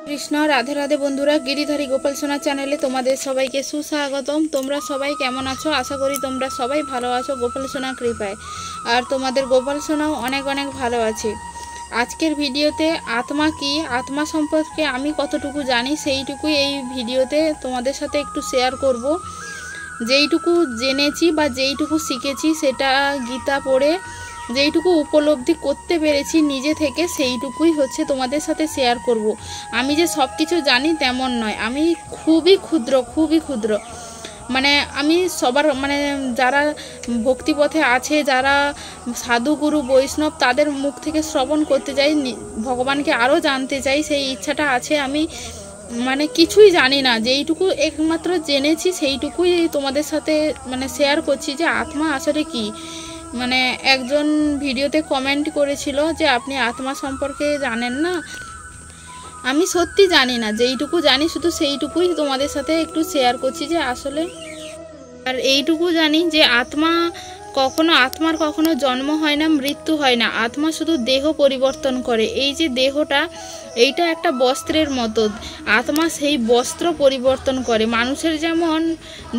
কৃষ্ণ রাধে রাধে বন্ধুরা, গিরিধারী গোপাল সোনা চ্যানেলে তোমাদের সবাইকে সুস্বাগতম। তোমরা সবাই কেমন আছো? আশা করি তোমরা সবাই ভালো আছো গোপাল সোনা কৃপায়। আর তোমাদের গোপাল সোনাও অনেক অনেক ভালো আছে। আজকের ভিডিওতে আত্মা কি, আত্মা সম্পর্কে আমি কতটুকু জানি সেইটুকুই এই ভিডিওতে তোমাদের সাথে একটু শেয়ার করব। যেইটুকু জেনেছি বা যেইটুকু শিখেছি সেটা গীতা পড়ে যেইটুকু উপলব্ধি করতে পেরেছি নিজে থেকে সেইটুকুই হচ্ছে তোমাদের সাথে শেয়ার করব। আমি যে সব কিছু জানি তেমন নয়, আমি খুবই ক্ষুদ্র। মানে আমি সবার যারা ভক্তিপথে আছে, যারা সাধুগুরু বৈষ্ণব, তাদের মুখ থেকে শ্রবণ করতে চাই, ভগবানকে আরও জানতে চাই, সেই ইচ্ছাটা আছে। আমি কিছুই জানি না, যেইটুকু একমাত্র জেনেছি সেইটুকুই তোমাদের সাথে শেয়ার করছি যে আত্মা আসলে কি। একজন ভিডিওতে কমেন্ট করেছিল যে আপনি আত্মা সম্পর্কে জানেন না। আমি সত্যি জানি না, যেইটুকু জানি শুধু সেইটুকুই তোমাদের সাথে একটু শেয়ার করছি যে আসলে। আর এইটুকু জানি যে আত্মার কখনো জন্ম হয় না, মৃত্যু হয় না। আত্মা শুধু দেহ পরিবর্তন করে। এই যে দেহটা, এইটা একটা বস্ত্রের মতো, আত্মা সেই বস্ত্র পরিবর্তন করে। মানুষের যেমন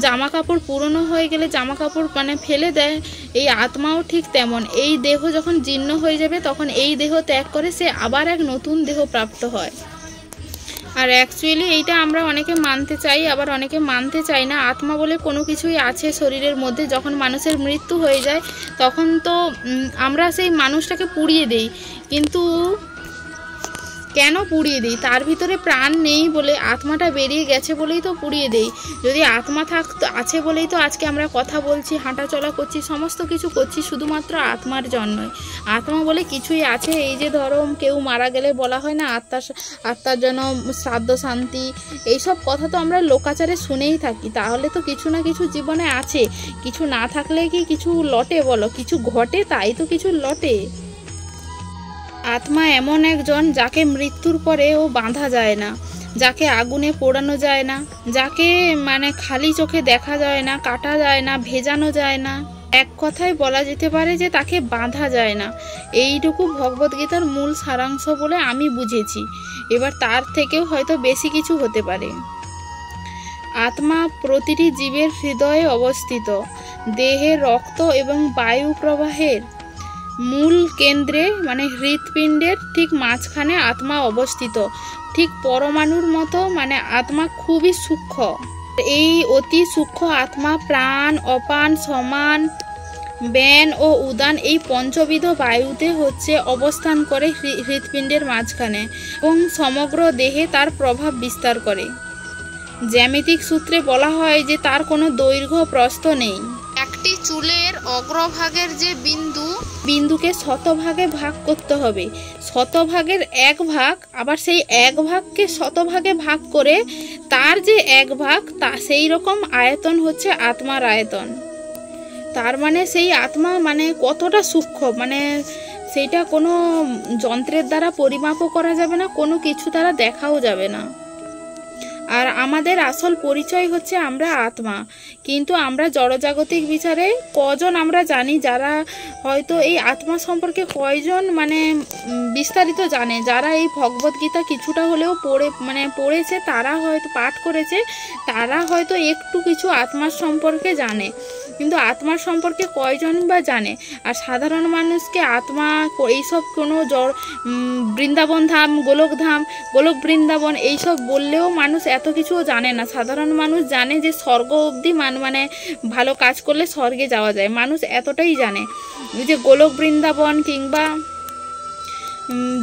জামা কাপড় পুরনো হয়ে গেলে জামা কাপড় ফেলে দেয়, এই আত্মাও ঠিক তেমন। এই দেহ যখন জীর্ণ হয়ে যাবে তখন এই দেহ ত্যাগ করে সে আবার এক নতুন দেহ প্রাপ্ত হয়। আর অ্যাকচুয়ালি এইটা আমরা অনেকে মানতে চাই, আবার অনেকে মানতে চাই না। আত্মা বলে কোনো কিছুই আছে শরীরের মধ্যে। যখন মানুষের মৃত্যু হয়ে যায় তখন তো আমরা সেই মানুষটাকে পুড়িয়ে দিই, কিন্তু কেন পুড়িয়ে দিই? তার ভিতরে প্রাণ নেই বলে, আত্মাটা বেরিয়ে গেছে বলেই তো পুড়িয়ে দেই। যদি আত্মা আছে বলেই তো আজকে আমরা কথা বলছি, হাঁটা চলা করছি, সমস্ত কিছু করছি শুধুমাত্র আত্মার জন্যই। আত্মা বলে কিছুই আছে। এই যে ধরো কেউ মারা গেলে বলা হয় না আত্মার জন্য শ্রাদ্ধ শান্তি, এইসব কথা তো আমরা লোকাচারে শুনেই থাকি। তাহলে তো কিছু না কিছু জীবনে আছে। কিছু না থাকলে কি কিছু লটে? বলো, কিছু ঘটে তাই তো কিছু লটে। আত্মা এমন একজন যাকে মৃত্যুর পরেও বাঁধা যায় না, যাকে আগুনে পোড়ানো যায় না, যাকে খালি চোখে দেখা যায় না, কাটা যায় না, ভেজানো যায় না। এক কথায় বলা যেতে পারে যে তাকে বাঁধা যায় না। এইটুকু ভগবদ্গীতার মূল সারাংশ বলে আমি বুঝেছি। এবার তার থেকেও হয়তো বেশি কিছু হতে পারে। আত্মা প্রতিটি জীবের হৃদয়ে অবস্থিত। দেহের রক্ত এবং বায়ু প্রবাহের মূল কেন্দ্রে হৃৎপিণ্ডের ঠিক মাঝখানে আত্মা অবস্থিত। ঠিক পরমাণুর মতো আত্মা খুবই সূক্ষ্ম। এই অতি সূক্ষ্ম আত্মা প্রাণ, অপান, সমান, ব্যান ও উদান এই পঞ্চবিধ বায়ুতে অবস্থান করে হৃৎপিণ্ডের মাঝখানে এবং সমগ্র দেহে তার প্রভাব বিস্তার করে। জ্যামিতিক সূত্রে বলা হয় যে তার কোনো দৈর্ঘ্য প্রস্থ নেই। একটি চুলের অগ্রভাগের যে বিন্দুকে শতভাগে ভাগ করতে হবে। শতভাগের এক ভাগ, আবার সেই এক ভাগকে শতভাগে ভাগ করে তার যে এক ভাগ, তা সেই রকম আয়তন হচ্ছে আত্মার আয়তন। তার সেই আত্মা কতটা সূক্ষ্ম, সেইটা কোনো যন্ত্রের দ্বারা পরিমাপও করা যাবে না, কোনো কিছু দ্বারা দেখাও যাবে না। আর আমাদের আসল পরিচয় হচ্ছে আমরা আত্মা। কিন্তু আমরা জড়জাগতিক বিচারে কজন আমরা জানি, যারা হয়তো এই আত্মা সম্পর্কে কয়জন বিস্তারিত জানে, যারা এই ভগবদ্গীতা কিছুটা হলেও পড়েছে, তারা হয়তো পাঠ করেছে, তারা হয়তো একটু কিছু আত্মার সম্পর্কে জানে। কিন্তু আত্মার সম্পর্কে কয়জন বা জানে? আর সাধারণ মানুষকে আত্মা এইসব কোনো বৃন্দাবন ধাম, গোলক বৃন্দাবন এইসব বললেও মানুষ এত কিছুও জানে না। সাধারণ মানুষ জানে যে স্বর্গ অবধি ভালো কাজ করলে স্বর্গে যাওয়া যায়, মানুষ এতটাই জানে। যে গোলক বৃন্দাবন কিংবা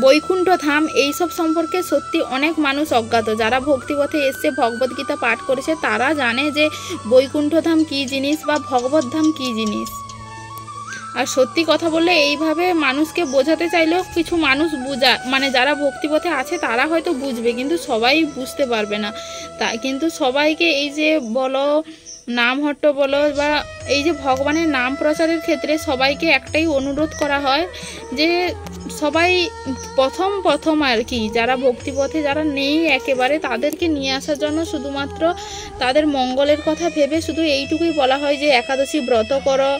বৈকুণ্ঠ ধাম এইসব সম্পর্কে সত্যি অনেক মানুষ অজ্ঞাত। যারা ভক্তিপথে এসছে, ভগবদ্গীতা পাঠ করেছে, তারা জানে যে বৈকুণ্ঠ ধাম কী জিনিস বা ভগবত ধাম কী জিনিস। আর সত্যি কথা বললে এইভাবে মানুষকে বোঝাতে চাইলেও কিছু মানুষ যারা ভক্তিপথে আছে তারা হয়তো বুঝবে, কিন্তু সবাই বুঝতে পারবে না। কিন্তু সবাইকে এই যে বলো নামহট্ট বলো বা এই যে ভগবানের নাম প্রচারের ক্ষেত্রে সবাইকে একটাই অনুরোধ করা হয় যে সবাই প্রথম আর কি, যারা ভক্তিপথে যারা নেই একেবারে, তাদেরকে নিয়ে আসার জন্য শুধুমাত্র তাদের মঙ্গলের কথা ভেবে শুধু এইটুকুই বলা হয় যে একাদশী ব্রত করো,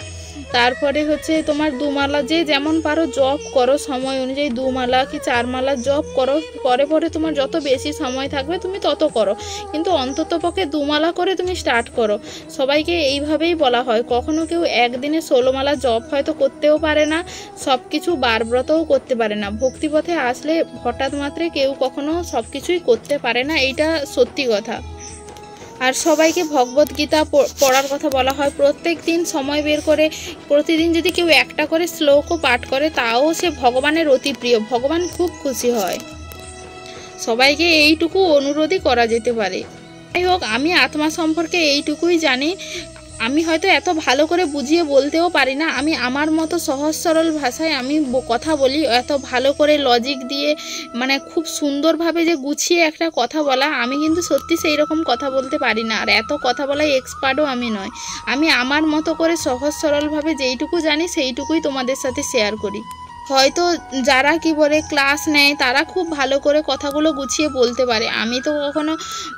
তারপরে হচ্ছে তোমার 2 মালা যে যেমন পারো জপ করো, সময় অনুযায়ী 2 মালা কি 4 মালা জপ করো। পরে পরে তোমার যত বেশি সময় থাকবে তুমি তত করো, কিন্তু অন্ততপক্ষে 2 মালা করে তুমি স্টার্ট করো। সবাইকে এইভাবেই বলা হয়। কখনো কেউ একদিনে 16 মালা জপ হয়তো করতেও পারে না, সব কিছু বারব্রতও করতে পারে না। ভক্তিপথে আসলে হঠাৎ মাত্রে কেউ কখনো সব কিছুই করতে পারে না, এইটা সত্যি কথা। আর সবাইকে ভগবত গীতা পড়ার কথা বলা হয়। প্রত্যেক দিন সময় বের করে প্রতিদিন যদি কেউ একটা করে শ্লোকও পাঠ করে, তাও সে ভগবানের অতি প্রিয়, ভগবান খুব খুশি হয়। সবাইকে এইটুকু অনুরোধই করা যেতে পারে। যাই হোক, আমি আত্মা সম্পর্কে এইটুকুই জানি। আমি হয়তো এত ভালো করে বুঝিয়ে বলতেও পারি না, আমি আমার মতো সহজ সরল ভাষায় আমি কথা বলি। এত ভালো করে লজিক দিয়ে মানে খুব সুন্দরভাবে যে গুছিয়ে একটা কথা বলা, আমি কিন্তু সত্যি সেই রকম কথা বলতে পারি না। আর এত কথা বলায় এক্সপার্টও আমি নয়। আমি আমার মতো করে সহজ সরলভাবে যেইটুকু জানি সেইটুকুই তোমাদের সাথে শেয়ার করি। হয়তো যারা কি বলে ক্লাস নেয় তারা খুব ভালো করে কথাগুলো গুছিয়ে বলতে পারে, আমি তো কখনো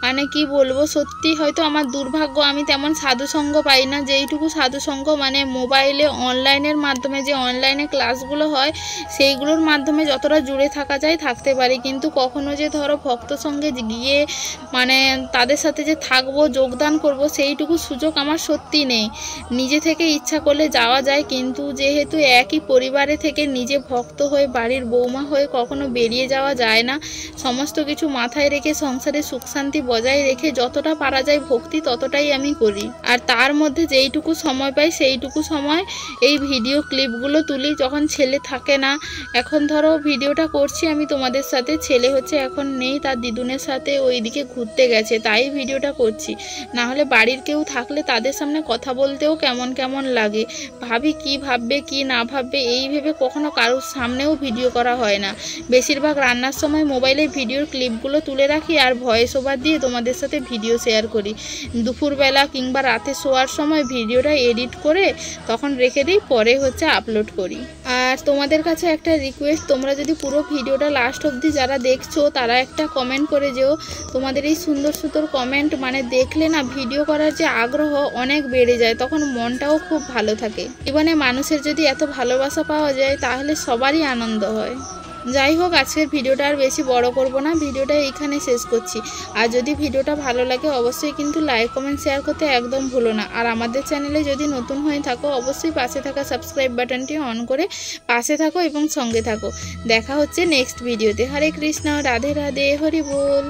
মানে কি বলবো, সত্যি হয়তো আমার দুর্ভাগ্য, আমি তেমন সাধুসঙ্গ পাই না। যেইটুকু সাধুসঙ্গ মানে মোবাইলে অনলাইনের মাধ্যমে যে অনলাইনে ক্লাসগুলো হয় সেইগুলোর মাধ্যমে যতটা জুড়ে থাকা যায় থাকতে পারি, কিন্তু কখনো যে ধরো ভক্ত সঙ্গে গিয়ে মানে তাদের সাথে যে থাকবো, যোগদান করব, সেইটুকু সুযোগ আমার সত্যি নেই। নিজে থেকে ইচ্ছা করলে যাওয়া যায়, কিন্তু যেহেতু একই পরিবারে থেকে নিজে ভক্ত হয়ে বাড়ির বৌমা হয়ে কখনো বেরিয়ে যাওয়া যায় না। সমস্ত কিছু মাথায় রেখে সংসারে সুখ শান্তি বজায় রেখে যতটা পারা যায় ভক্তি ততটাই আমি করি। আর তার মধ্যে যেইটুকু সময় পাই সেইটুকু সময় এই ভিডিও ক্লিপগুলো তুলি। যখন ছেলে থাকে না, এখন ধরো ভিডিওটা করছি আমি তোমাদের সাথে, ছেলে হচ্ছে এখন নেই, তার দিদুনের সাথে ওইদিকে ঘুরতে গেছে, তাই ভিডিওটা করছি। না হলে বাড়ির কেউ থাকলে তাদের সামনে কথা বলতেও কেমন কেমন লাগে, ভাবি কি ভাববে কি না ভাববে, এই ভেবে কখনো কারোর সামনেও ভিডিও করা হয় না। বেশিরভাগ রান্নার সময় মোবাইলে ভিডিওর ক্লিপগুলো তুলে রাখি আর ভয়েস ওভার দিয়ে তোমাদের সাথে ভিডিও শেয়ার করি। দুপুরবেলা কিংবা রাতে শোয়ার সময় ভিডিওটা এডিট করে তখন রেখে দিই, পরে হচ্ছে আপলোড করি। আর তোমাদের কাছে একটা রিকোয়েস্ট, তোমরা যদি পুরো ভিডিওটা লাস্ট অবধি যারা দেখছো তারা একটা কমেন্ট করে যেও। তোমাদের এই সুন্দর সুন্দর কমেন্ট মানে দেখলে না ভিডিও করার যে আগ্রহ অনেক বেড়ে যায়, তখন মনটাও খুব ভালো থাকে। জীবনে মানুষের যদি এত ভালোবাসা পাওয়া যায় তাহলে সবারই আনন্দ হয়। যাই হোক, আজকের ভিডিওটা আর বেশি বড় করব না, ভিডিওটা এইখানে শেষ করছি। আর যদি ভিডিওটা ভালো লাগে অবশ্যই কিন্তু লাইক কমেন্ট শেয়ার করতে একদম ভুলো না। আর আমাদের চ্যানেলে যদি নতুন হয়ে থাকো অবশ্যই পাশে থাকা সাবস্ক্রাইব বাটনটি অন করে পাশে থাকো এবং সঙ্গে থাকো। দেখা হচ্ছে নেক্সট ভিডিওতে। হরে কৃষ্ণ, রাধে রাধে, হরি বল।